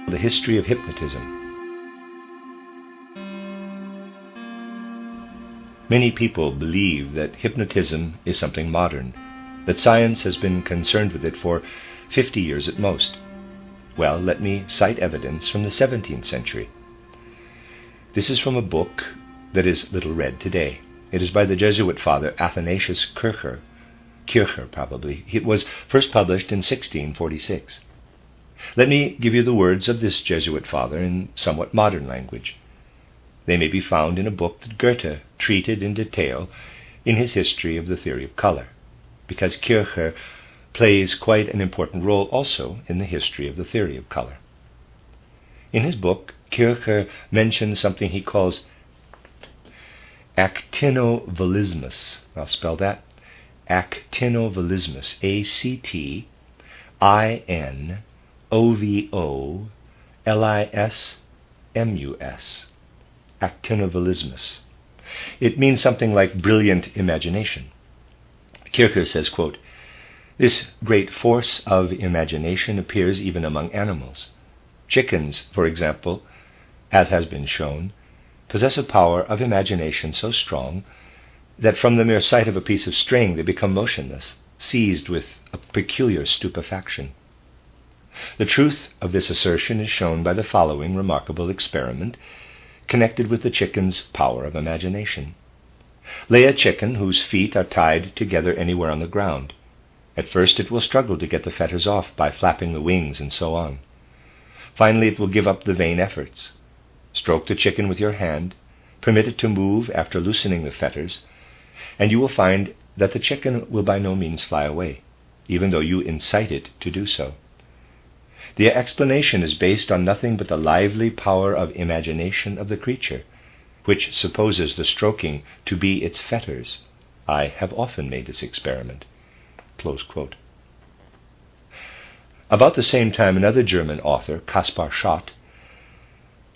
The History of Hypnotism. Many people believe that hypnotism is something modern, that science has been concerned with it for 50 years at most. Well, let me cite evidence from the 17th century. This is from a book that is little read today. It is by the Jesuit father Athanasius Kircher. Kircher, probably. It was first published in 1646. Let me give you the words of this Jesuit father in somewhat modern language. They may be found in a book that Goethe treated in detail in his history of the theory of color, because Kircher plays quite an important role also in the history of the theory of color. In his book, Kircher mentions something he calls actinovalismus. I'll spell that. Actinovalismus. A-C-T-I-N-O-V-O-L-I-S-M-U-S. Actinovalismus. It means something like brilliant imagination. Kircher says, quote, "This great force of imagination appears even among animals. Chickens, for example, as has been shown, possess a power of imagination so strong that from the mere sight of a piece of string they become motionless, seized with a peculiar stupefaction. The truth of this assertion is shown by the following remarkable experiment connected with the chicken's power of imagination. Lay a chicken whose feet are tied together anywhere on the ground. At first it will struggle to get the fetters off by flapping the wings and so on. Finally it will give up the vain efforts. Stroke the chicken with your hand, permit it to move after loosening the fetters, and you will find that the chicken will by no means fly away, even though you incite it to do so. The explanation is based on nothing but the lively power of imagination of the creature, which supposes the stroking to be its fetters. I have often made this experiment." Close quote. About the same time, another German author, Kaspar Schott,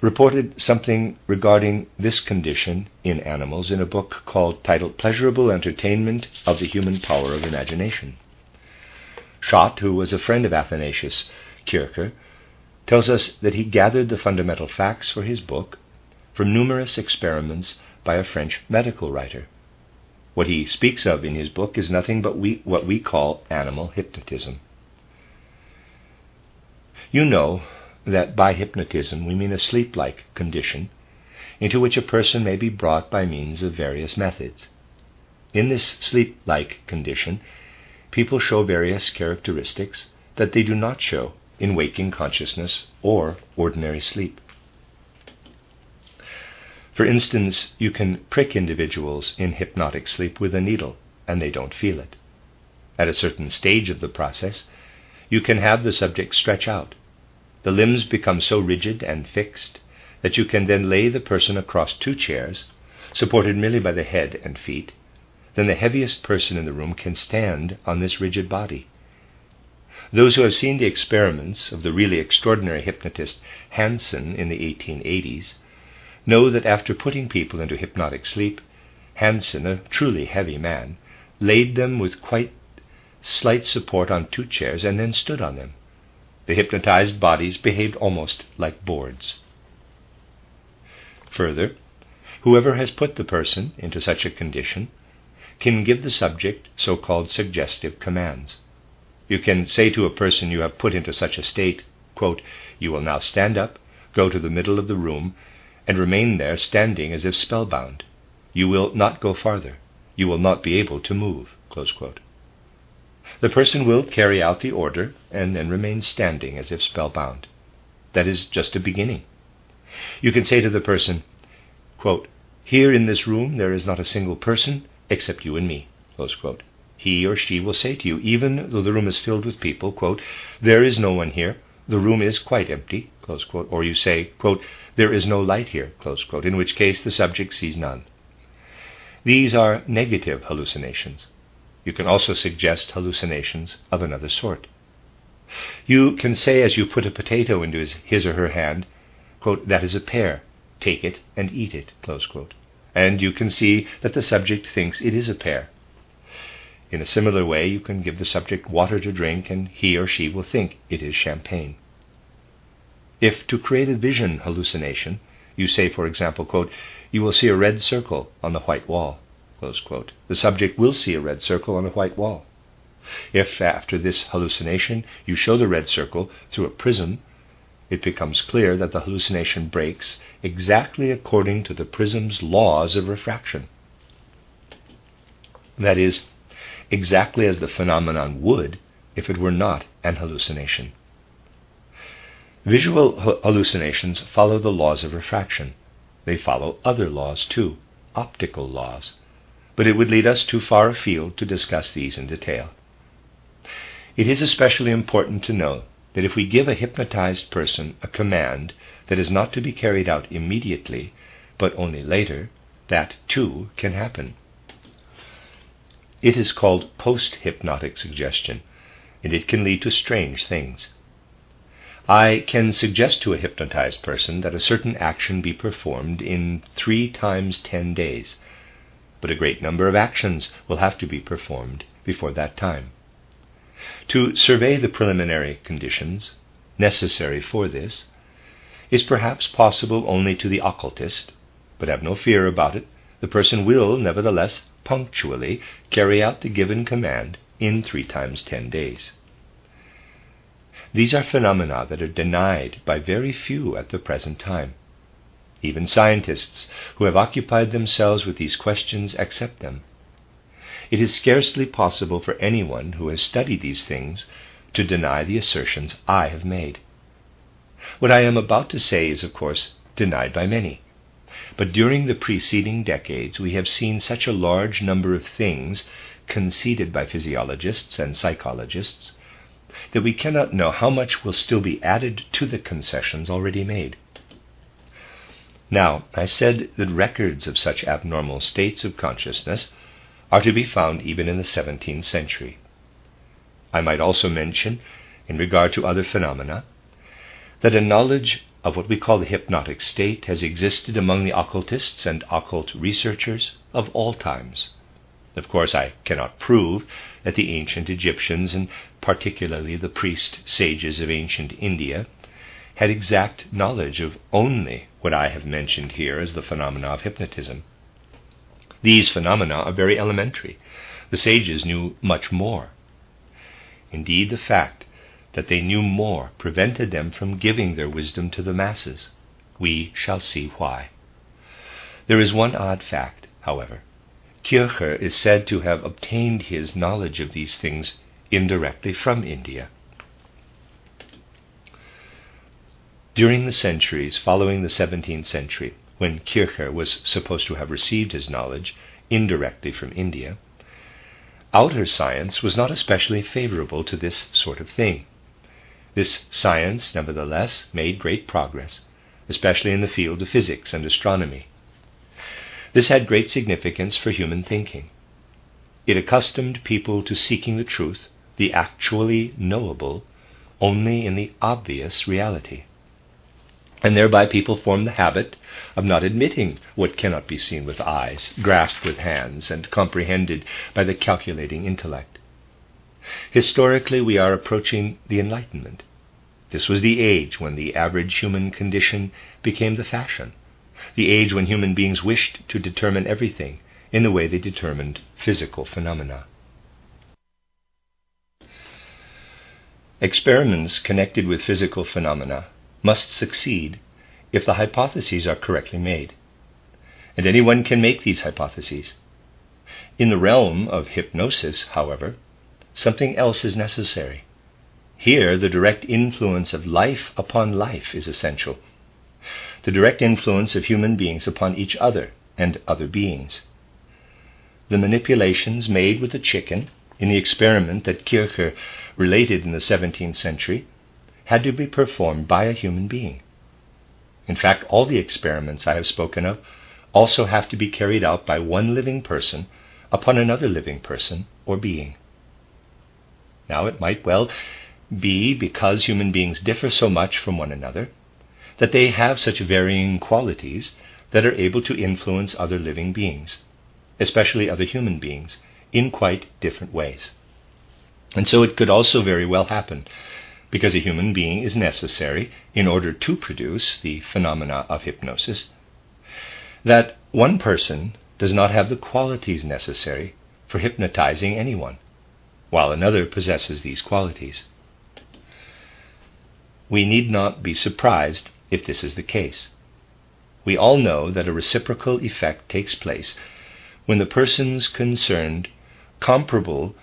reported something regarding this condition in animals in a book titled Pleasurable Entertainment of the Human Power of Imagination. Schott, who was a friend of Athanasius Kircher, tells us that he gathered the fundamental facts for his book from numerous experiments by a French medical writer. What he speaks of in his book is nothing but what we call animal hypnotism. You know that by hypnotism we mean a sleep-like condition into which a person may be brought by means of various methods. In this sleep-like condition, people show various characteristics that they do not show in waking consciousness or ordinary sleep. For instance, you can prick individuals in hypnotic sleep with a needle, and they don't feel it. At a certain stage of the process, you can have the subject stretch out. The limbs become so rigid and fixed that you can then lay the person across two chairs, supported merely by the head and feet. Then the heaviest person in the room can stand on this rigid body. Those who have seen the experiments of the really extraordinary hypnotist Hansen in the 1880s know that after putting people into hypnotic sleep, Hansen, a truly heavy man, laid them with quite slight support on two chairs and then stood on them. The hypnotized bodies behaved almost like boards. Further, whoever has put the person into such a condition can give the subject so-called suggestive commands. You can say to a person you have put into such a state, quote, "You will now stand up, go to the middle of the room, and remain there standing as if spellbound. You will not go farther. You will not be able to move." Close quote. The person will carry out the order and then remain standing as if spellbound. That is just a beginning. You can say to the person, quote, "Here in this room there is not a single person except you and me." Close quote. He or she will say to you, even though the room is filled with people, quote, "There is no one here. The room is quite empty." Close quote. Or you say, quote, "There is no light here." Close quote. In which case the subject sees none. These are negative hallucinations. You can also suggest hallucinations of another sort. You can say as you put a potato into his or her hand, quote, "That is a pear. Take it and eat it." Close quote. And you can see that the subject thinks it is a pear. In a similar way, you can give the subject water to drink, and he or she will think it is champagne. If to create a vision hallucination, you say, for example, quote, "You will see a red circle on the white wall," close quote, the subject will see a red circle on a white wall. If, after this hallucination, you show the red circle through a prism, it becomes clear that the hallucination breaks exactly according to the prism's laws of refraction. That is, exactly as the phenomenon would if it were not an hallucination. Visual hallucinations follow the laws of refraction. They follow other laws too, optical laws, but it would lead us too far afield to discuss these in detail. It is especially important to know that if we give a hypnotized person a command that is not to be carried out immediately, but only later, that too can happen. It is called post-hypnotic suggestion, and it can lead to strange things. I can suggest to a hypnotized person that a certain action be performed in 3 times 10 days, but a great number of actions will have to be performed before that time. To survey the preliminary conditions necessary for this is perhaps possible only to the occultist, but have no fear about it. The person will, nevertheless, punctually carry out the given command in 3 times 10 days. These are phenomena that are denied by very few at the present time. Even scientists who have occupied themselves with these questions accept them. It is scarcely possible for anyone who has studied these things to deny the assertions I have made. What I am about to say is, of course, denied by many. But during the preceding decades, we have seen such a large number of things conceded by physiologists and psychologists that we cannot know how much will still be added to the concessions already made. Now, I said that records of such abnormal states of consciousness are to be found even in the 17th century. I might also mention, in regard to other phenomena, that a knowledge of what we call the hypnotic state has existed among the occultists and occult researchers of all times. Of course, I cannot prove that the ancient Egyptians, and particularly the priest sages of ancient India, had exact knowledge of only what I have mentioned here as the phenomena of hypnotism. These phenomena are very elementary. The sages knew much more. Indeed, the fact that they knew more prevented them from giving their wisdom to the masses. We shall see why. There is one odd fact, however. Kircher is said to have obtained his knowledge of these things indirectly from India. During the centuries following the 17th century, when Kircher was supposed to have received his knowledge indirectly from India, outer science was not especially favorable to this sort of thing. This science, nevertheless, made great progress, especially in the field of physics and astronomy. This had great significance for human thinking. It accustomed people to seeking the truth, the actually knowable, only in the obvious reality. And thereby people formed the habit of not admitting what cannot be seen with eyes, grasped with hands, and comprehended by the calculating intellect. Historically, we are approaching the Enlightenment. This was the age when the average human condition became the fashion, the age when human beings wished to determine everything in the way they determined physical phenomena. Experiments connected with physical phenomena must succeed if the hypotheses are correctly made, and anyone can make these hypotheses. In the realm of hypnosis, however, something else is necessary. Here, the direct influence of life upon life is essential, the direct influence of human beings upon each other and other beings. The manipulations made with the chicken in the experiment that Kircher related in the 17th century had to be performed by a human being. In fact, all the experiments I have spoken of also have to be carried out by one living person upon another living person or being. Now, it might well be because human beings differ so much from one another that they have such varying qualities that are able to influence other living beings, especially other human beings, in quite different ways. And so it could also very well happen because a human being is necessary in order to produce the phenomena of hypnosis, that one person does not have the qualities necessary for hypnotizing anyone, while another possesses these qualities. We need not be surprised if this is the case. We all know that a reciprocal effect takes place when the persons concerned comparable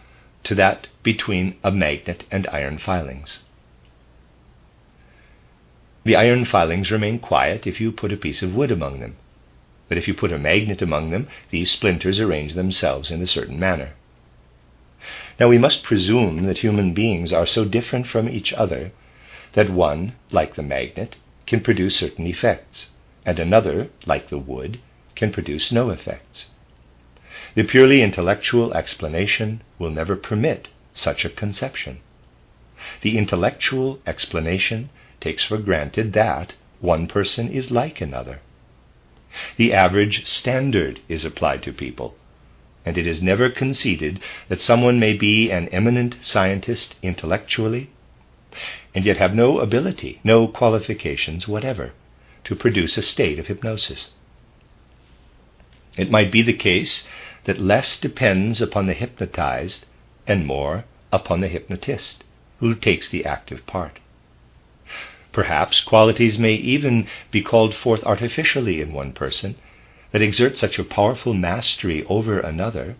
to that between a magnet and iron filings. The iron filings remain quiet if you put a piece of wood among them, but if you put a magnet among them, these splinters arrange themselves in a certain manner. Now we must presume that human beings are so different from each other that one, like the magnet, can produce certain effects, and another, like the wood, can produce no effects. The purely intellectual explanation will never permit such a conception. The intellectual explanation takes for granted that one person is like another. The average standard is applied to people, and it is never conceded that someone may be an eminent scientist intellectually, and yet have no ability, no qualifications whatever, to produce a state of hypnosis. It might be the case that less depends upon the hypnotized and more upon the hypnotist, who takes the active part. Perhaps qualities may even be called forth artificially in one person that exert such a powerful mastery over another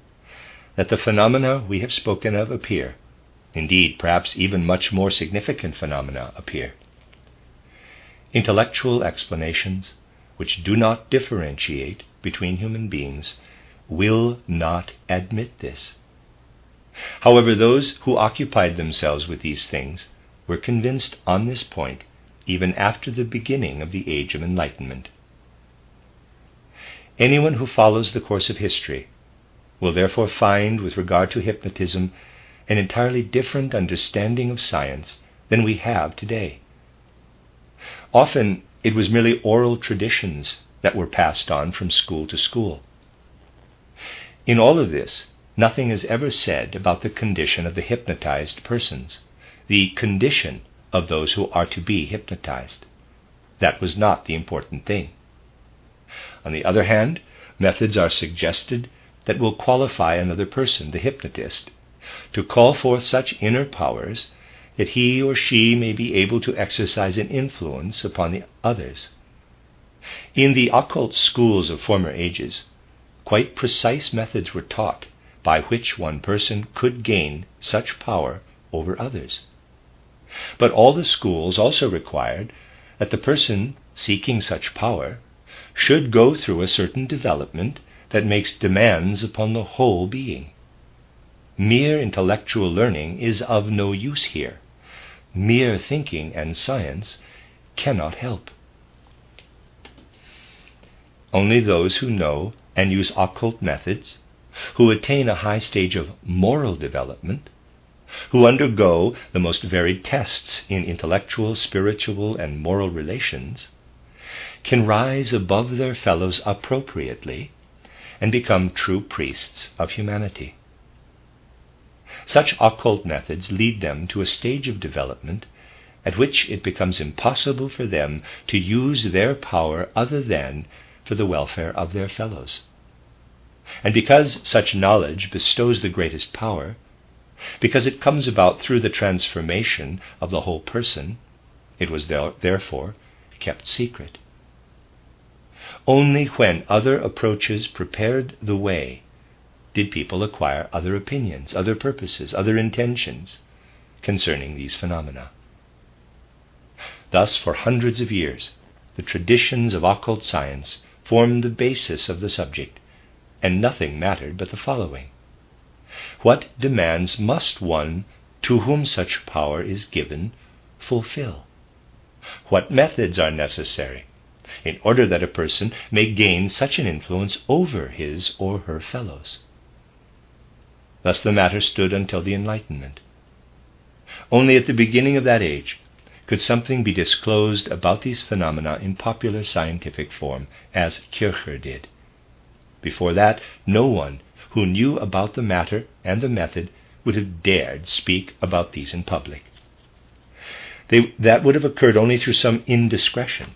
that the phenomena we have spoken of appear. Indeed, perhaps even much more significant phenomena appear. Intellectual explanations, which do not differentiate between human beings, will not admit this. However, those who occupied themselves with these things were convinced on this point even after the beginning of the Age of Enlightenment. Anyone who follows the course of history will therefore find, with regard to hypnotism, an entirely different understanding of science than we have today. Often it was merely oral traditions that were passed on from school to school. In all of this, nothing is ever said about the condition of the hypnotized persons, the condition of those who are to be hypnotized. That was not the important thing. On the other hand, methods are suggested that will qualify another person, the hypnotist, to call forth such inner powers that he or she may be able to exercise an influence upon the others. In the occult schools of former ages, quite precise methods were taught by which one person could gain such power over others. But all the schools also required that the person seeking such power should go through a certain development that makes demands upon the whole being. Mere intellectual learning is of no use here. Mere thinking and science cannot help. Only those who know and use occult methods, who attain a high stage of moral development, who undergo the most varied tests in intellectual, spiritual, and moral relations, can rise above their fellows appropriately and become true priests of humanity. Such occult methods lead them to a stage of development at which it becomes impossible for them to use their power other than for the welfare of their fellows. And because such knowledge bestows the greatest power, because it comes about through the transformation of the whole person, it was therefore kept secret. Only when other approaches prepared the way did people acquire other opinions, other purposes, other intentions concerning these phenomena. Thus, for hundreds of years, the traditions of occult science formed the basis of the subject, and nothing mattered but the following: what demands must one to whom such power is given fulfill? What methods are necessary in order that a person may gain such an influence over his or her fellows? Thus the matter stood until the Enlightenment. Only at the beginning of that age could something be disclosed about these phenomena in popular scientific form, as Kircher did. Before that, no one who knew about the matter and the method would have dared speak about these in public. That would have occurred only through some indiscretion.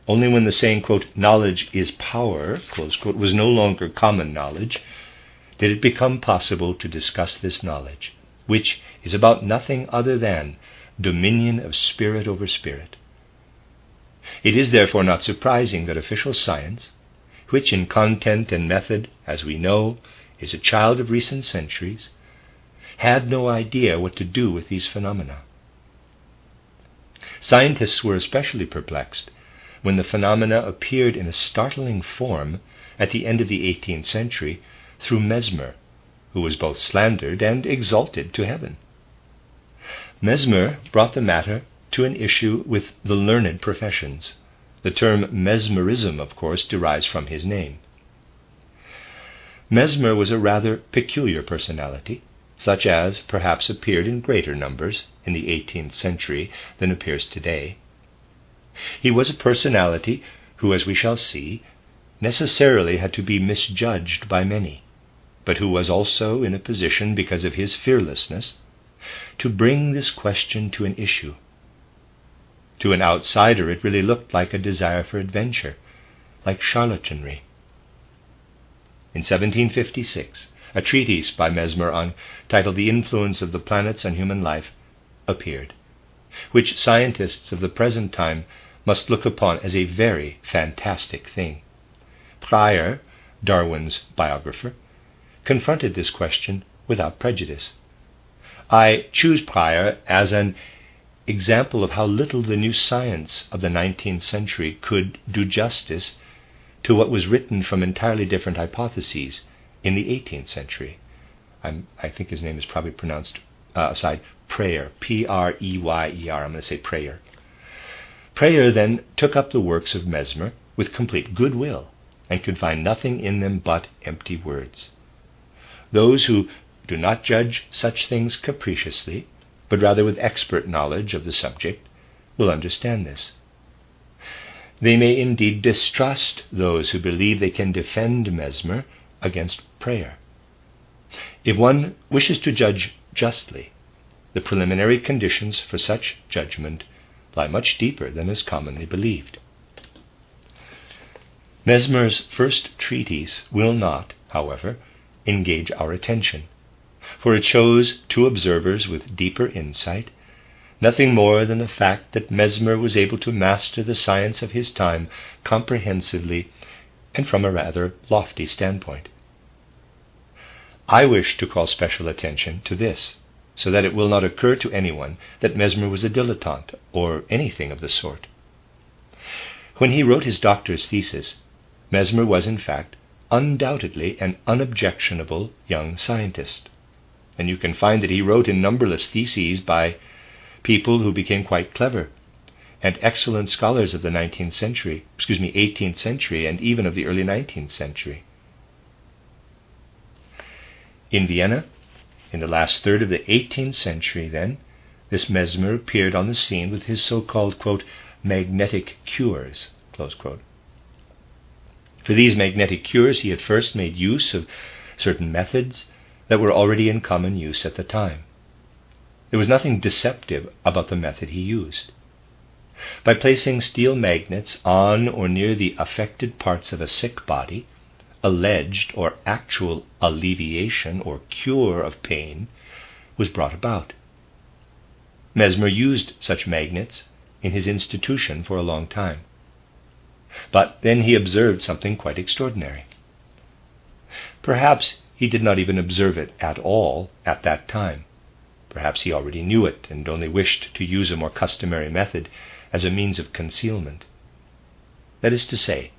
Only when the saying, quote, knowledge is power, close quote, was no longer common knowledge, did it become possible to discuss this knowledge, which is about nothing other than dominion of spirit over spirit. It is therefore not surprising that official science, which in content and method, as we know, is a child of recent centuries, had no idea what to do with these phenomena. Scientists were especially perplexed when the phenomena appeared in a startling form at the end of the 18th century through Mesmer, who was both slandered and exalted to heaven. Mesmer brought the matter to an issue with the learned professions. The term mesmerism, of course, derives from his name. Mesmer was a rather peculiar personality, such as perhaps appeared in greater numbers in the 18th century than appears today. He was a personality who, as we shall see, necessarily had to be misjudged by many, but who was also in a position, because of his fearlessness, to bring this question to an issue. To an outsider, it really looked like a desire for adventure, like charlatanry. In 1756, a treatise by Mesmer titled The Influence of the Planets on Human Life appeared, which scientists of the present time must look upon as a very fantastic thing. Preyer, Darwin's biographer, confronted this question without prejudice. I choose Preyer as an example of how little the new science of the 19th century could do justice to what was written from entirely different hypotheses in the 18th century. I think his name is probably pronounced Preyer, P-R-E-Y-E-R. I'm going to say Preyer. Preyer then took up the works of Mesmer with complete goodwill and could find nothing in them but empty words. Those who do not judge such things capriciously, but rather with expert knowledge of the subject, will understand this. They may indeed distrust those who believe they can defend Mesmer against Preyer. If one wishes to judge justly, the preliminary conditions for such judgment lie much deeper than is commonly believed. Mesmer's first treatise will not, however, engage our attention, for it shows to observers with deeper insight nothing more than the fact that Mesmer was able to master the science of his time comprehensively and from a rather lofty standpoint. I wish to call special attention to this, so that it will not occur to anyone that Mesmer was a dilettante or anything of the sort. When he wrote his doctor's thesis, Mesmer was in fact undoubtedly an unobjectionable young scientist, and you can find that he wrote in numberless theses by people who became quite clever and excellent scholars of the 18th century, and even of the early 19th century. In Vienna, in the last third of the 18th century, then, this Mesmer appeared on the scene with his so-called, quote, magnetic cures, close quote. For these magnetic cures he had first made use of certain methods that were already in common use at the time. There was nothing deceptive about the method he used. By placing steel magnets on or near the affected parts of a sick body, alleged or actual alleviation or cure of pain was brought about. Mesmer used such magnets in his institution for a long time. But then he observed something quite extraordinary. Perhaps he did not even observe it at all at that time. Perhaps he already knew it and only wished to use a more customary method as a means of concealment. That is to say,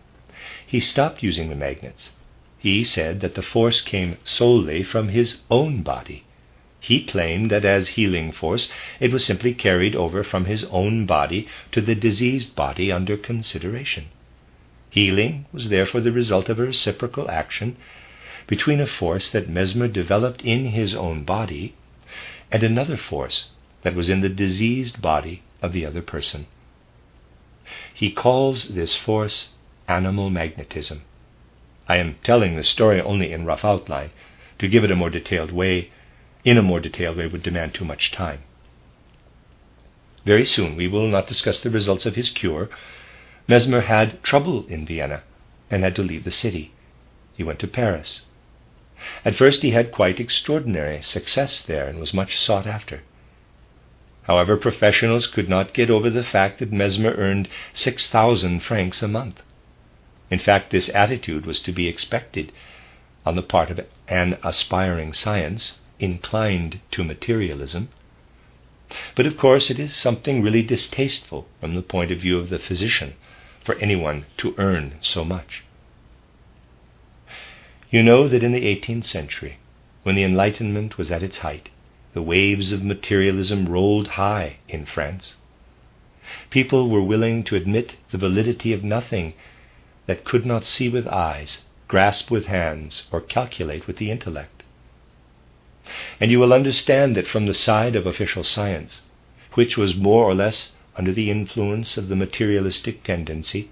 he stopped using the magnets. He said that the force came solely from his own body. He claimed that as healing force it was simply carried over from his own body to the diseased body under consideration. Healing was therefore the result of a reciprocal action between a force that Mesmer developed in his own body and another force that was in the diseased body of the other person. He calls this force animal magnetism. I am telling the story only in rough outline. To give it in a more detailed way would demand too much time. Very soon, we will not discuss the results of his cure, Mesmer had trouble in Vienna and had to leave the city. He went to Paris. At first he had quite extraordinary success there and was much sought after. However, professionals could not get over the fact that Mesmer earned 6,000 francs a month. In fact, this attitude was to be expected on the part of an aspiring science inclined to materialism. But of course it is something really distasteful from the point of view of the physician for anyone to earn so much. You know that in the 18th century, when the Enlightenment was at its height, the waves of materialism rolled high in France. People were willing to admit the validity of nothing that could not see with eyes, grasp with hands, or calculate with the intellect. And you will understand that from the side of official science, which was more or less under the influence of the materialistic tendency,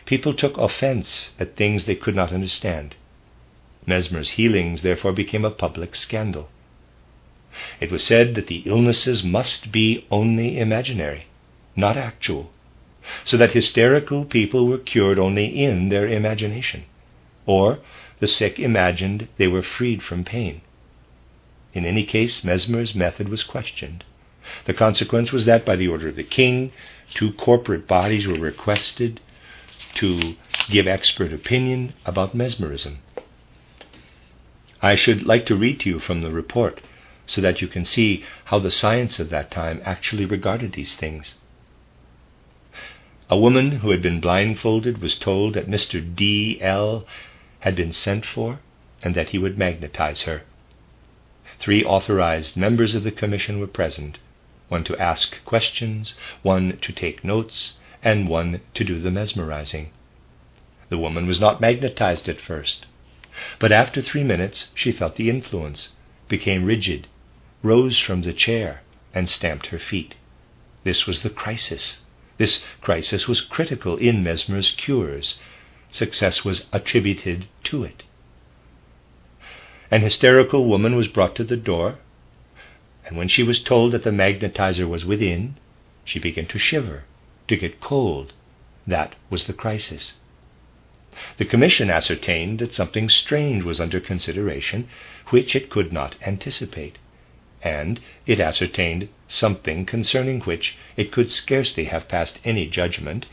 people took offense at things they could not understand. Mesmer's healings therefore became a public scandal. It was said that the illnesses must be only imaginary, not actual, so that hysterical people were cured only in their imagination, or the sick imagined they were freed from pain. In any case, Mesmer's method was questioned. The consequence was that by the order of the king, 2 corporate bodies were requested to give expert opinion about mesmerism. I should like to read to you from the report so that you can see how the science of that time actually regarded these things. A woman who had been blindfolded was told that Mr. D.L. had been sent for and that he would magnetize her. 3 authorized members of the commission were present, 1 to ask questions, 1 to take notes, and 1 to do the mesmerizing. The woman was not magnetized at first, but after 3 minutes she felt the influence, became rigid, rose from the chair, and stamped her feet. This was the crisis. This crisis was critical in Mesmer's cures. Success was attributed to it. An hysterical woman was brought to the door, and when she was told that the magnetizer was within, she began to shiver, to get cold. That was the crisis. The commission ascertained that something strange was under consideration, which it could not anticipate, and it ascertained something concerning which it could scarcely have passed any judgment,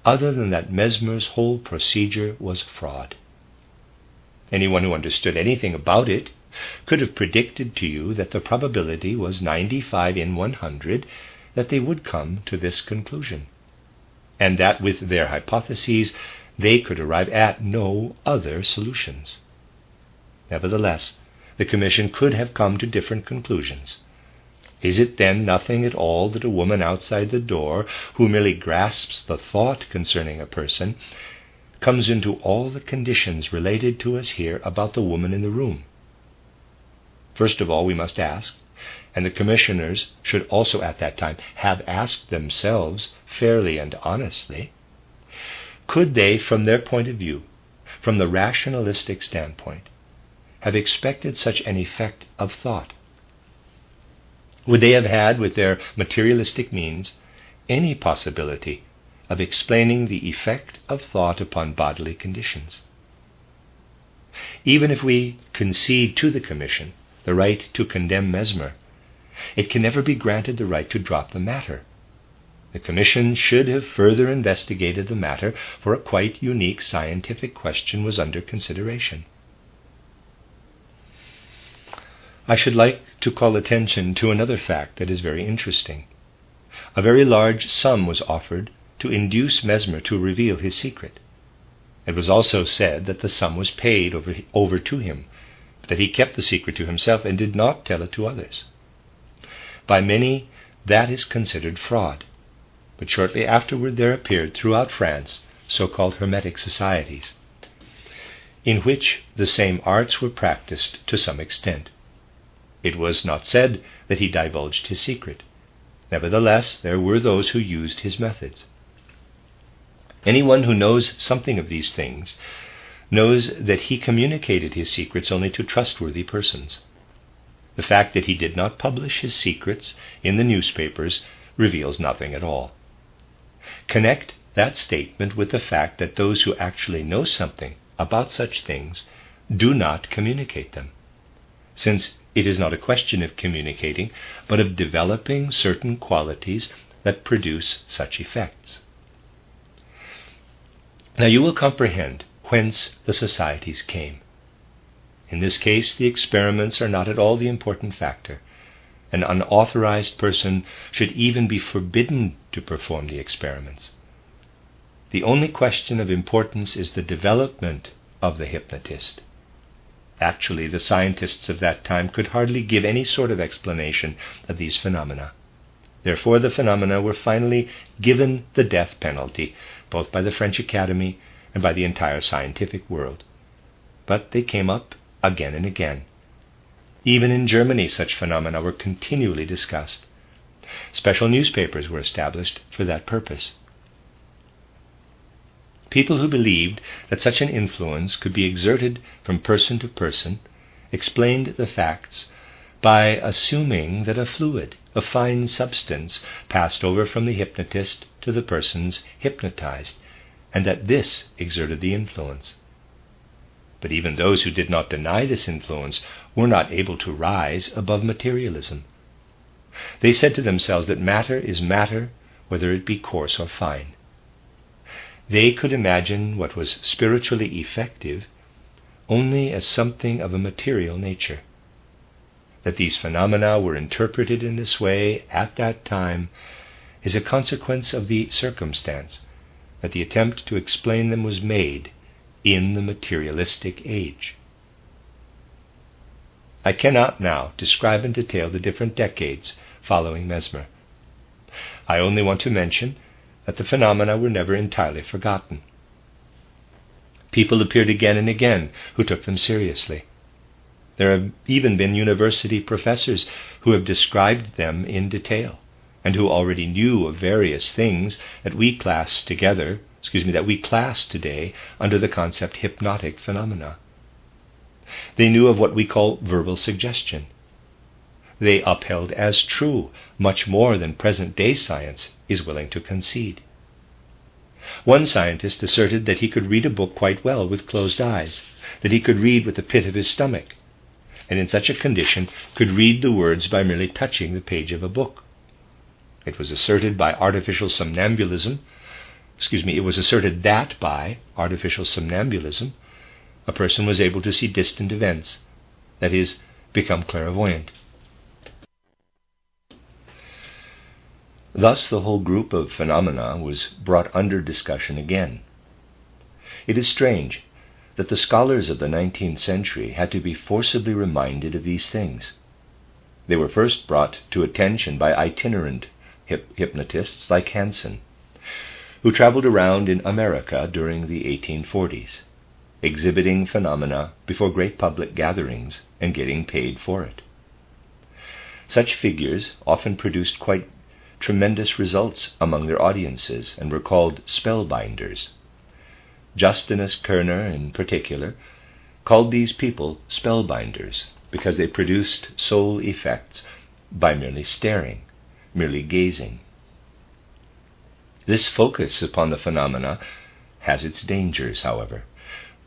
other than that Mesmer's whole procedure was fraud. Anyone who understood anything about it could have predicted to you that the probability was 95 in 100 that they would come to this conclusion, and that with their hypotheses they could arrive at no other solutions. Nevertheless, the Commission could have come to different conclusions. Is it then nothing at all that a woman outside the door, who merely grasps the thought concerning a person, comes into all the conditions related to us here about the woman in the room? First of all, we must ask, and the commissioners should also at that time have asked themselves fairly and honestly, could they, from their point of view, from the rationalistic standpoint, have expected such an effect of thought? Would they have had, with their materialistic means, any possibility of explaining the effect of thought upon bodily conditions? Even if we concede to the Commission the right to condemn Mesmer, it can never be granted the right to drop the matter. The Commission should have further investigated the matter, for a quite unique scientific question was under consideration. I should like to call attention to another fact that is very interesting. A very large sum was offered to induce Mesmer to reveal his secret. It was also said that the sum was paid over to him, but that he kept the secret to himself and did not tell it to others. By many, that is considered fraud, but shortly afterward there appeared throughout France so-called Hermetic Societies, in which the same arts were practiced to some extent. It was not said that he divulged his secret. Nevertheless, there were those who used his methods. Anyone who knows something of these things knows that he communicated his secrets only to trustworthy persons. The fact that he did not publish his secrets in the newspapers reveals nothing at all. Connect that statement with the fact that those who actually know something about such things do not communicate them, since it is not a question of communicating, but of developing certain qualities that produce such effects. Now you will comprehend whence the societies came. In this case, the experiments are not at all the important factor. An unauthorized person should even be forbidden to perform the experiments. The only question of importance is the development of the hypnotist. Actually, the scientists of that time could hardly give any sort of explanation of these phenomena. Therefore, the phenomena were finally given the death penalty, both by the French Academy and by the entire scientific world. But they came up again and again. Even in Germany, such phenomena were continually discussed. Special newspapers were established for that purpose. People who believed that such an influence could be exerted from person to person explained the facts by assuming that a fluid, a fine substance, passed over from the hypnotist to the persons hypnotized, and that this exerted the influence. But even those who did not deny this influence were not able to rise above materialism. They said to themselves that matter is matter, whether it be coarse or fine. They could imagine what was spiritually effective only as something of a material nature. That these phenomena were interpreted in this way at that time is a consequence of the circumstance that the attempt to explain them was made in the materialistic age. I cannot now describe in detail the different decades following Mesmer. I only want to mention that the phenomena were never entirely forgotten. People appeared again and again who took them seriously. There have even been university professors who have described them in detail, and who already knew of various things that we class today under the concept hypnotic phenomena. They knew of what we call verbal suggestion. They upheld as true much more than present-day science is willing to concede. One scientist asserted that he could read a book quite well with closed eyes, that he could read with the pit of his stomach, and in such a condition could read the words by merely touching the page of a book. It was asserted that by artificial somnambulism, a person was able to see distant events, that is, become clairvoyant. Thus the whole group of phenomena was brought under discussion again. It is strange that the scholars of the 19th century had to be forcibly reminded of these things. They were first brought to attention by itinerant hypnotists like Hansen, who traveled around in America during the 1840s, exhibiting phenomena before great public gatherings and getting paid for it. Such figures often produced quite tremendous results among their audiences and were called spellbinders. Justinus Kerner, in particular, called these people spellbinders because they produced soul effects by merely staring, merely gazing. This focus upon the phenomena has its dangers, however,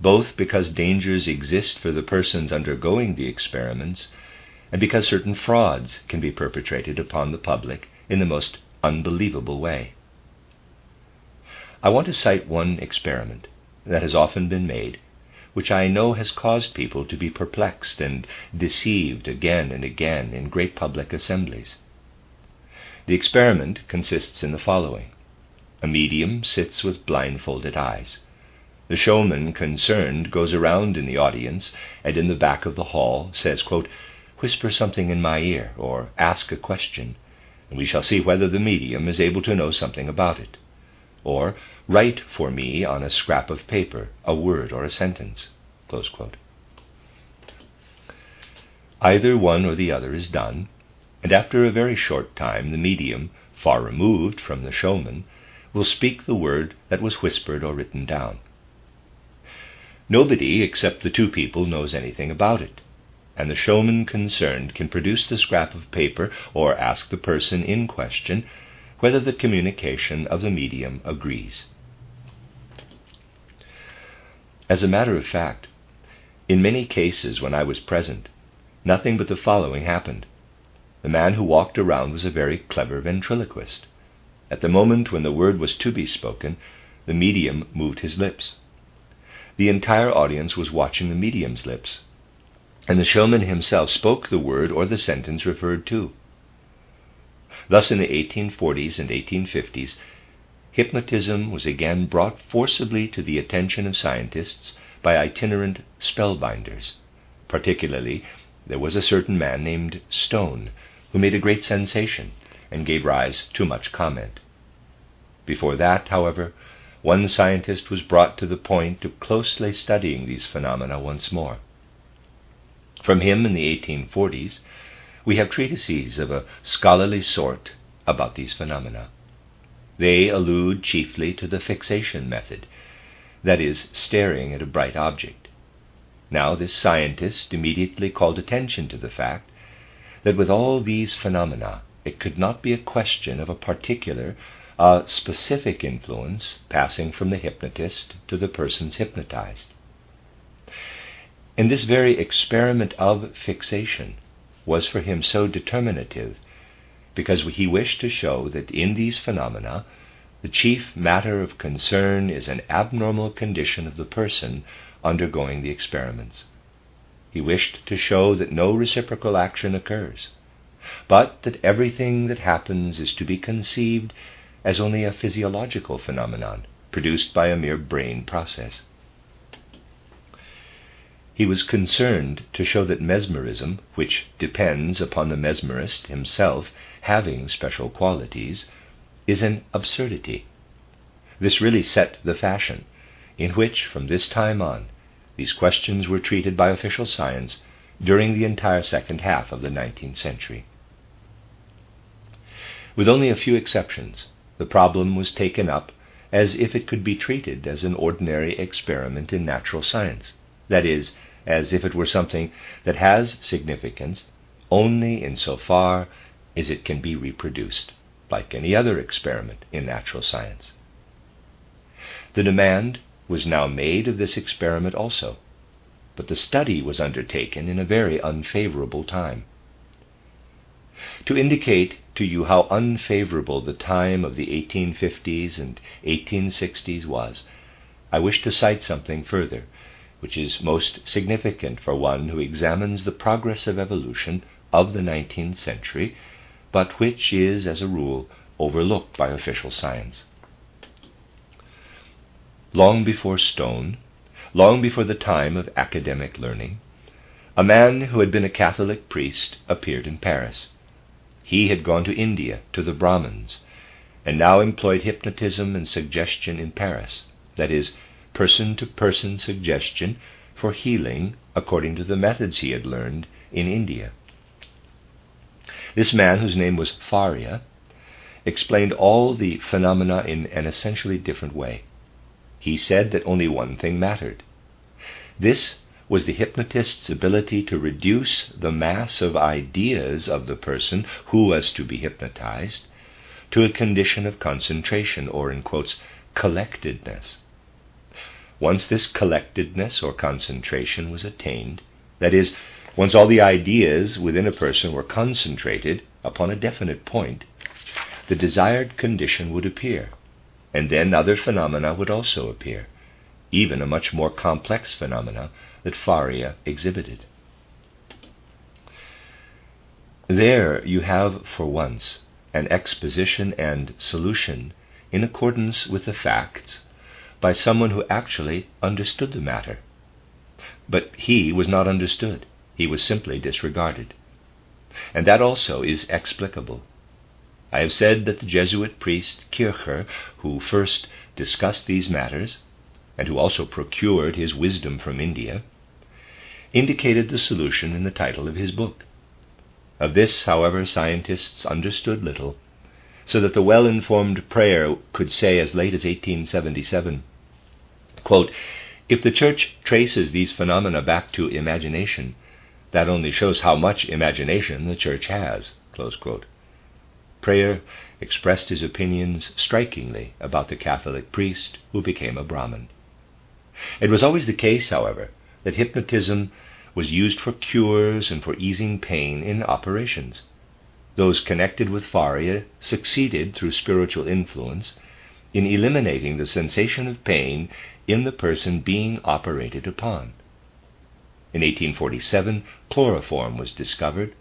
both because dangers exist for the persons undergoing the experiments and because certain frauds can be perpetrated upon the public in the most unbelievable way. I want to cite one experiment that has often been made, which I know has caused people to be perplexed and deceived again and again in great public assemblies. The experiment consists in the following. A medium sits with blindfolded eyes. The showman concerned goes around in the audience and in the back of the hall says, quote, "Whisper something in my ear," or "ask a question, and we shall see whether the medium is able to know something about it," or "write for me on a scrap of paper a word or a sentence," close quote. Either one or the other is done, and after a very short time the medium, far removed from the showman, will speak the word that was whispered or written down. Nobody except the two people knows anything about it, and the showman concerned can produce the scrap of paper or ask the person in question whether the communication of the medium agrees. As a matter of fact, in many cases when I was present, nothing but the following happened. The man who walked around was a very clever ventriloquist. At the moment when the word was to be spoken, the medium moved his lips. The entire audience was watching the medium's lips, and the showman himself spoke the word or the sentence referred to. Thus, in the 1840s and 1850s, hypnotism was again brought forcibly to the attention of scientists by itinerant spellbinders. Particularly, there was a certain man named Stone, who made a great sensation and gave rise to much comment. Before that, however, one scientist was brought to the point of closely studying these phenomena once more. From him in the 1840s, we have treatises of a scholarly sort about these phenomena. They allude chiefly to the fixation method, that is, staring at a bright object. Now, this scientist immediately called attention to the fact that with all these phenomena, it could not be a question of a particular, specific influence passing from the hypnotist to the persons hypnotized. And this very experiment of fixation was for him so determinative, because he wished to show that in these phenomena, the chief matter of concern is an abnormal condition of the person undergoing the experiments. He wished to show that no reciprocal action occurs, but that everything that happens is to be conceived as only a physiological phenomenon produced by a mere brain process. He was concerned to show that mesmerism, which depends upon the mesmerist himself having special qualities, is an absurdity. This really set the fashion, in which, from this time on, these questions were treated by official science during the entire second half of the 19th century. With only a few exceptions, the problem was taken up as if it could be treated as an ordinary experiment in natural science, that is, as if it were something that has significance only insofar as it can be reproduced, like any other experiment in natural science. The demand was now made of this experiment also, but the study was undertaken in a very unfavorable time. To indicate to you how unfavorable the time of the 1850s and 1860s was, I wish to cite something further, which is most significant for one who examines the progress of evolution of the 19th century, but which is, as a rule, overlooked by official science. Long before Stone, long before the time of academic learning, a man who had been a Catholic priest appeared in Paris. He had gone to India, to the Brahmins, and now employed hypnotism and suggestion in Paris, that is, person-to-person suggestion for healing according to the methods he had learned in India. This man, whose name was Faria, explained all the phenomena in an essentially different way. He said that only one thing mattered. This was the hypnotist's ability to reduce the mass of ideas of the person who was to be hypnotized to a condition of concentration, or, in quotes, collectedness. Once this collectedness or concentration was attained, that is, once all the ideas within a person were concentrated upon a definite point, the desired condition would appear, and then other phenomena would also appear, even a much more complex phenomena that Faria exhibited. There you have, for once, an exposition and solution in accordance with the facts by someone who actually understood the matter. But he was not understood. He was simply disregarded. And that also is explicable. I have said that the Jesuit priest Kircher, who first discussed these matters, and who also procured his wisdom from India, indicated the solution in the title of his book. Of this, however, scientists understood little, so that the well-informed prayer could say as late as 1877, quote, "If the Church traces these phenomena back to imagination, that only shows how much imagination the Church has," close quote. prayer, expressed his opinions strikingly about the Catholic priest who became a Brahmin. It was always the case, however, that hypnotism was used for cures and for easing pain in operations. Those connected with Faria succeeded, through spiritual influence, in eliminating the sensation of pain in the person being operated upon. In 1847, chloroform was discovered,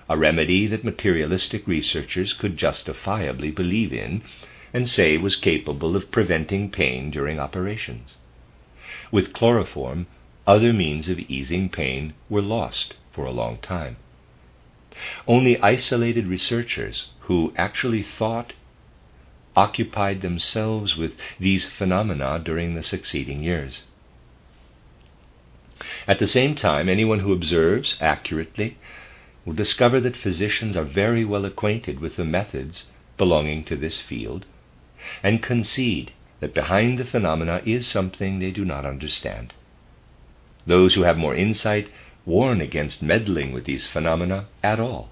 a remedy that materialistic researchers could justifiably believe in and say was capable of preventing pain during operations. With chloroform, other means of easing pain were lost for a long time. Only isolated researchers who actually thought occupied themselves with these phenomena during the succeeding years. At the same time, anyone who observes accurately will discover that physicians are very well acquainted with the methods belonging to this field, and concede that behind the phenomena is something they do not understand. Those who have more insight warn against meddling with these phenomena at all,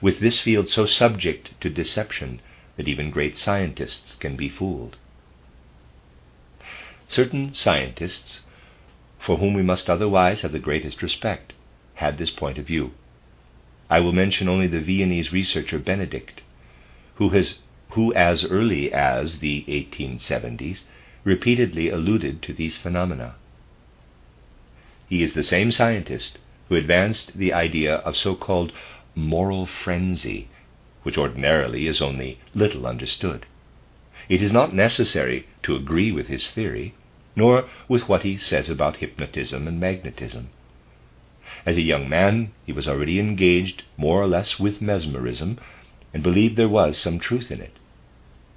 with this field so subject to deception that even great scientists can be fooled. Certain scientists, for whom we must otherwise have the greatest respect, had this point of view. I will mention only the Viennese researcher Benedict, who as early as the 1870s repeatedly alluded to these phenomena. He is the same scientist who advanced the idea of so-called moral frenzy, which ordinarily is only little understood. It is not necessary to agree with his theory, nor with what he says about hypnotism and magnetism. As a young man, he was already engaged more or less with mesmerism, and believed there was some truth in it.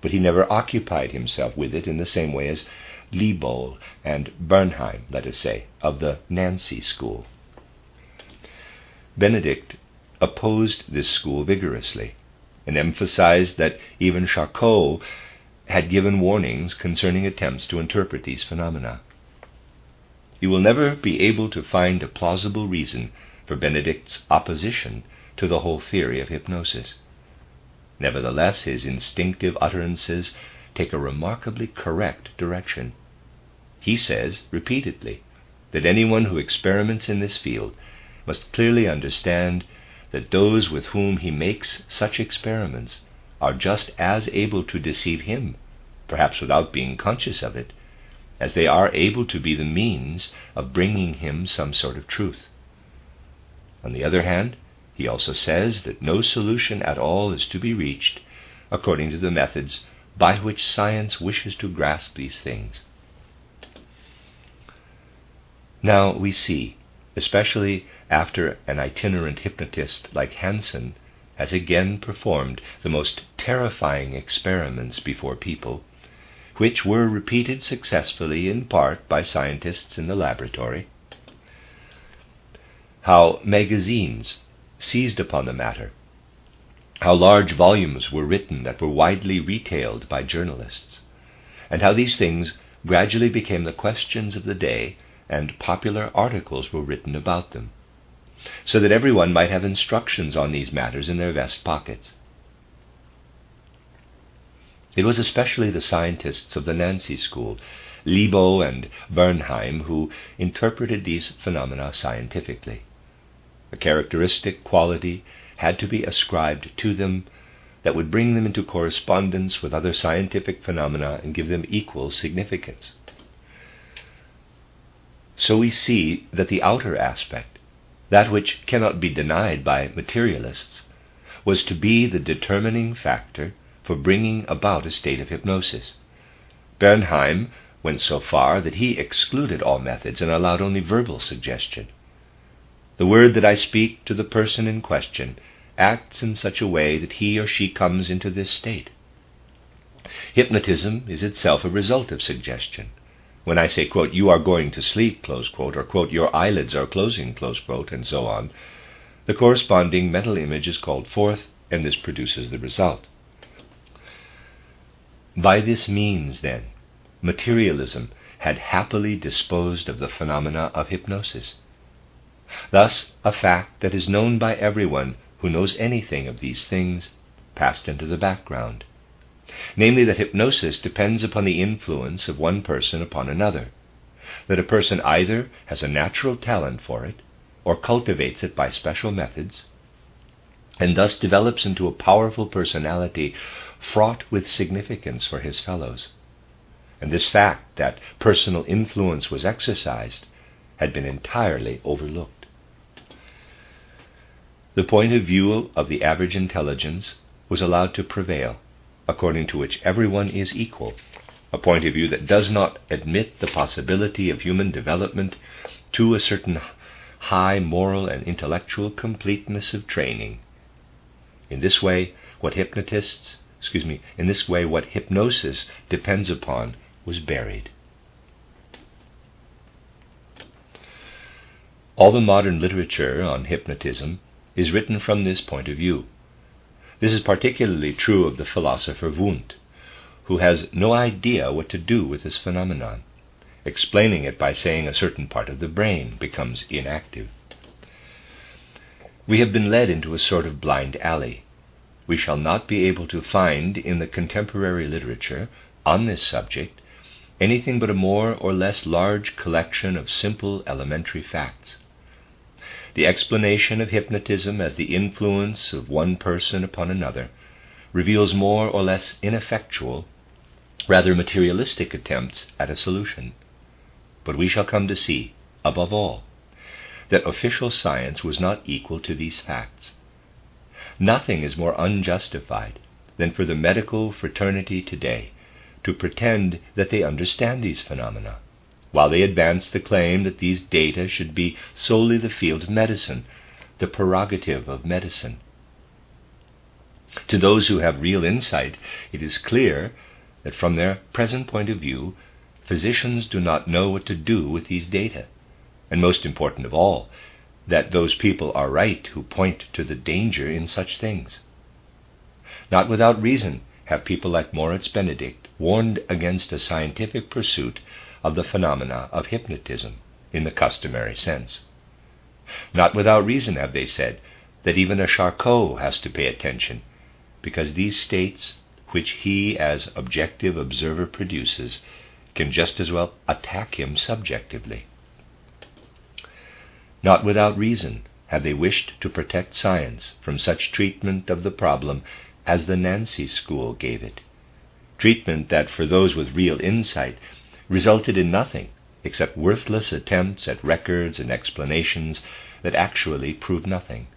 But he never occupied himself with it in the same way as Liebold and Bernheim, let us say, of the Nancy school. Benedict opposed this school vigorously, and emphasized that even Charcot had given warnings concerning attempts to interpret these phenomena. You will never be able to find a plausible reason for Benedict's opposition to the whole theory of hypnosis. Nevertheless, his instinctive utterances take a remarkably correct direction. He says repeatedly that anyone who experiments in this field must clearly understand that those with whom he makes such experiments are just as able to deceive him, perhaps without being conscious of it, as they are able to be the means of bringing him some sort of truth. On the other hand, he also says that no solution at all is to be reached according to the methods by which science wishes to grasp these things. Now we see, especially after an itinerant hypnotist like Hansen has again performed the most terrifying experiments before people, which were repeated successfully in part by scientists in the laboratory, how magazines seized upon the matter, how large volumes were written that were widely retailed by journalists, and how these things gradually became the questions of the day, and popular articles were written about them, so that everyone might have instructions on these matters in their vest pockets. It was especially the scientists of the Nancy school, Liebold and Bernheim, who interpreted these phenomena scientifically. A characteristic quality had to be ascribed to them that would bring them into correspondence with other scientific phenomena and give them equal significance. So we see that the outer aspect, that which cannot be denied by materialists, was to be the determining factor for bringing about a state of hypnosis. Bernheim went so far that he excluded all methods and allowed only verbal suggestion. The word that I speak to the person in question acts in such a way that he or she comes into this state. Hypnotism is itself a result of suggestion. When I say, quote, "you are going to sleep," close quote, or, quote, "your eyelids are closing," close quote, and so on, the corresponding mental image is called forth, and this produces the result. By this means, then, materialism had happily disposed of the phenomena of hypnosis. Thus, a fact that is known by everyone who knows anything of these things passed into the background. Namely, that hypnosis depends upon the influence of one person upon another, that a person either has a natural talent for it or cultivates it by special methods, and thus develops into a powerful personality fraught with significance for his fellows. And this fact, that personal influence was exercised, had been entirely overlooked. The point of view of the average intelligence was allowed to prevail, according to which everyone is equal, a point of view that does not admit the possibility of human development to a certain high moral and intellectual completeness of training. In this way, what hypnosis depends upon was buried. All the modern literature on hypnotism is written from this point of view. This is particularly true of the philosopher Wundt, who has no idea what to do with this phenomenon, explaining it by saying a certain part of the brain becomes inactive. We have been led into a sort of blind alley. We shall not be able to find in the contemporary literature on this subject anything but a more or less large collection of simple elementary facts. The explanation of hypnotism as the influence of one person upon another reveals more or less ineffectual, rather materialistic attempts at a solution. But we shall come to see, above all, that official science was not equal to these facts. Nothing is more unjustified than for the medical fraternity today to pretend that they understand these phenomena, while they advance the claim that these data should be solely the field of medicine, the prerogative of medicine. To those who have real insight, it is clear that from their present point of view, physicians do not know what to do with these data, and most important of all, that those people are right who point to the danger in such things. Not without reason have people like Moritz Benedict warned against a scientific pursuit of the phenomena of hypnotism in the customary sense. Not without reason have they said that even a Charcot has to pay attention, because these states which he as objective observer produces can just as well attack him subjectively. Not without reason have they wished to protect science from such treatment of the problem as the Nancy School gave it, treatment that for those with real insight resulted in nothing except worthless attempts at records and explanations that actually prove nothing.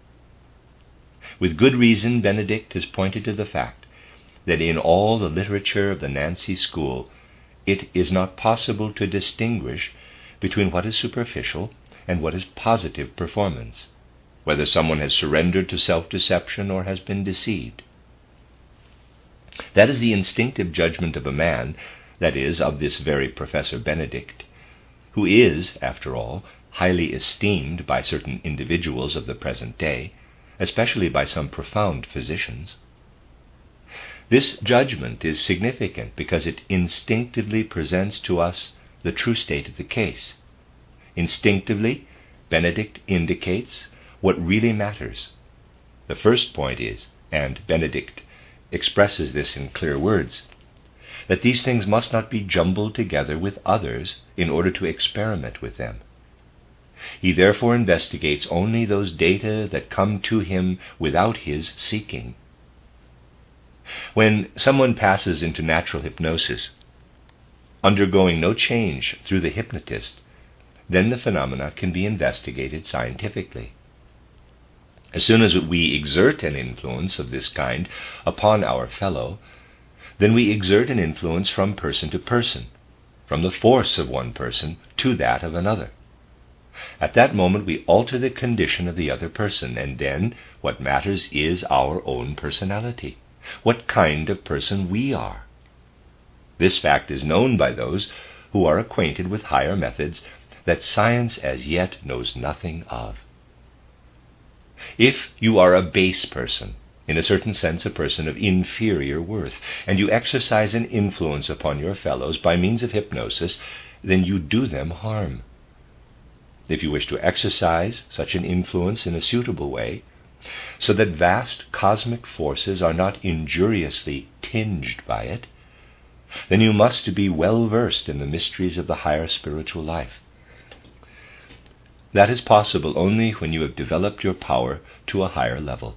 With good reason, Benedict has pointed to the fact that in all the literature of the Nancy School, it is not possible to distinguish between what is superficial and what is positive performance, whether someone has surrendered to self-deception or has been deceived. That is the instinctive judgment of a man, that is, of this very Professor Benedict, who is, after all, highly esteemed by certain individuals of the present day, especially by some profound physicians. This judgment is significant because it instinctively presents to us the true state of the case. Instinctively, Benedict indicates what really matters. The first point is, and Benedict expresses this in clear words, that these things must not be jumbled together with others in order to experiment with them. He therefore investigates only those data that come to him without his seeking. When someone passes into natural hypnosis, undergoing no change through the hypnotist, then the phenomena can be investigated scientifically. As soon as we exert an influence of this kind upon our fellow, then we exert an influence from person to person, from the force of one person to that of another. At that moment we alter the condition of the other person, and then what matters is our own personality, what kind of person we are. This fact is known by those who are acquainted with higher methods that science as yet knows nothing of. If you are a base person, in a certain sense a person of inferior worth, and you exercise an influence upon your fellows by means of hypnosis, then you do them harm. If you wish to exercise such an influence in a suitable way, so that vast cosmic forces are not injuriously tinged by it, then you must be well versed in the mysteries of the higher spiritual life. That is possible only when you have developed your power to a higher level.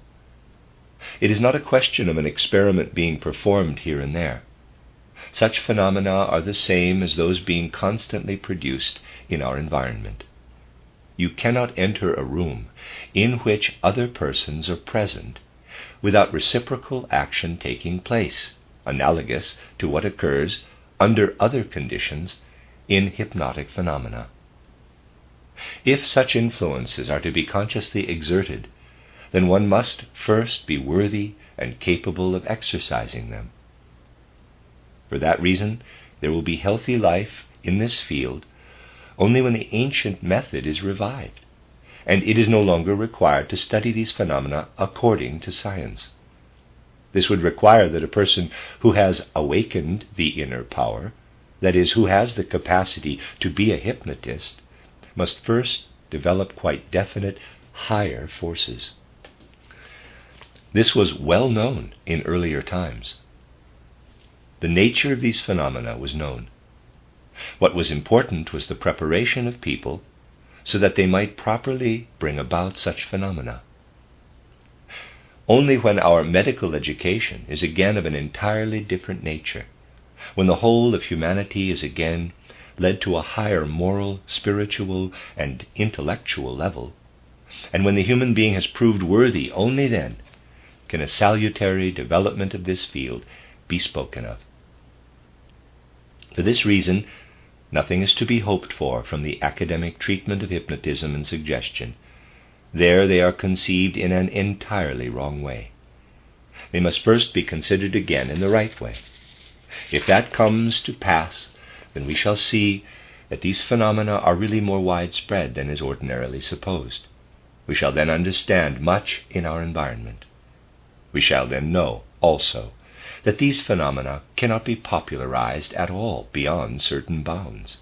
It is not a question of an experiment being performed here and there. Such phenomena are the same as those being constantly produced in our environment. You cannot enter a room in which other persons are present without reciprocal action taking place, analogous to what occurs under other conditions in hypnotic phenomena. If such influences are to be consciously exerted, then one must first be worthy and capable of exercising them. For that reason, there will be healthy life in this field only when the ancient method is revived, and it is no longer required to study these phenomena according to science. This would require that a person who has awakened the inner power, that is, who has the capacity to be a hypnotist, must first develop quite definite higher forces. This was well known in earlier times. The nature of these phenomena was known. What was important was the preparation of people so that they might properly bring about such phenomena. Only when our medical education is again of an entirely different nature, when the whole of humanity is again led to a higher moral, spiritual, and intellectual level, and when the human being has proved worthy, only then can a salutary development of this field be spoken of. For this reason, nothing is to be hoped for from the academic treatment of hypnotism and suggestion. There they are conceived in an entirely wrong way. They must first be considered again in the right way. If that comes to pass, then we shall see that these phenomena are really more widespread than is ordinarily supposed. We shall then understand much in our environment. We shall then know, also, that these phenomena cannot be popularized at all beyond certain bounds,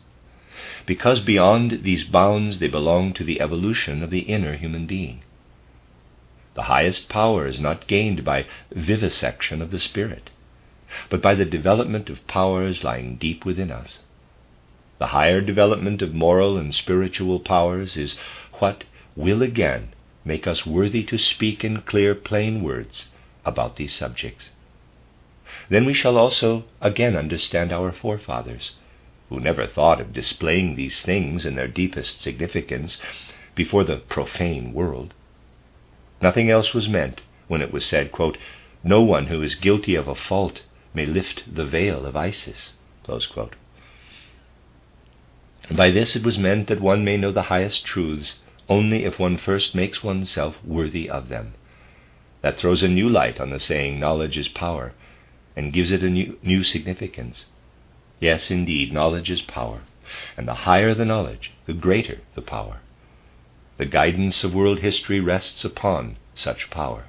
because beyond these bounds they belong to the evolution of the inner human being. The highest power is not gained by vivisection of the spirit, but by the development of powers lying deep within us. The higher development of moral and spiritual powers is what will again make us worthy to speak in clear, plain words about these subjects. Then we shall also again understand our forefathers, who never thought of displaying these things in their deepest significance before the profane world. Nothing else was meant when it was said, quote, "No one who is guilty of a fault may lift the veil of Isis," close quote. And by this it was meant that one may know the highest truths only if one first makes oneself worthy of them. That throws a new light on the saying, knowledge is power, and gives it a new significance. Yes, indeed, knowledge is power, and the higher the knowledge, the greater the power. The guidance of world history rests upon such power.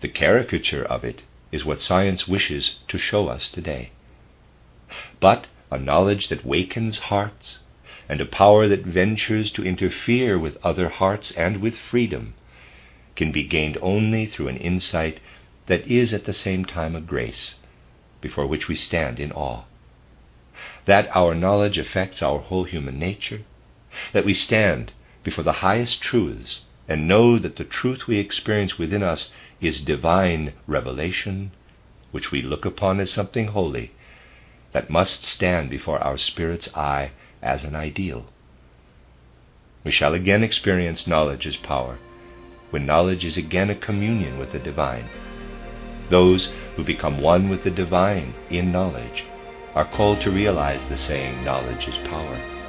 The caricature of it is what science wishes to show us today. But a knowledge that wakens hearts, and a power that ventures to interfere with other hearts and with freedom, can be gained only through an insight that is at the same time a grace, before which we stand in awe. That our knowledge affects our whole human nature, that we stand before the highest truths and know that the truth we experience within us is divine revelation, which we look upon as something holy, that must stand before our spirit's eye as an ideal. We shall again experience knowledge as power, when knowledge is again a communion with the divine. Those who become one with the divine in knowledge are called to realize the saying, knowledge is power.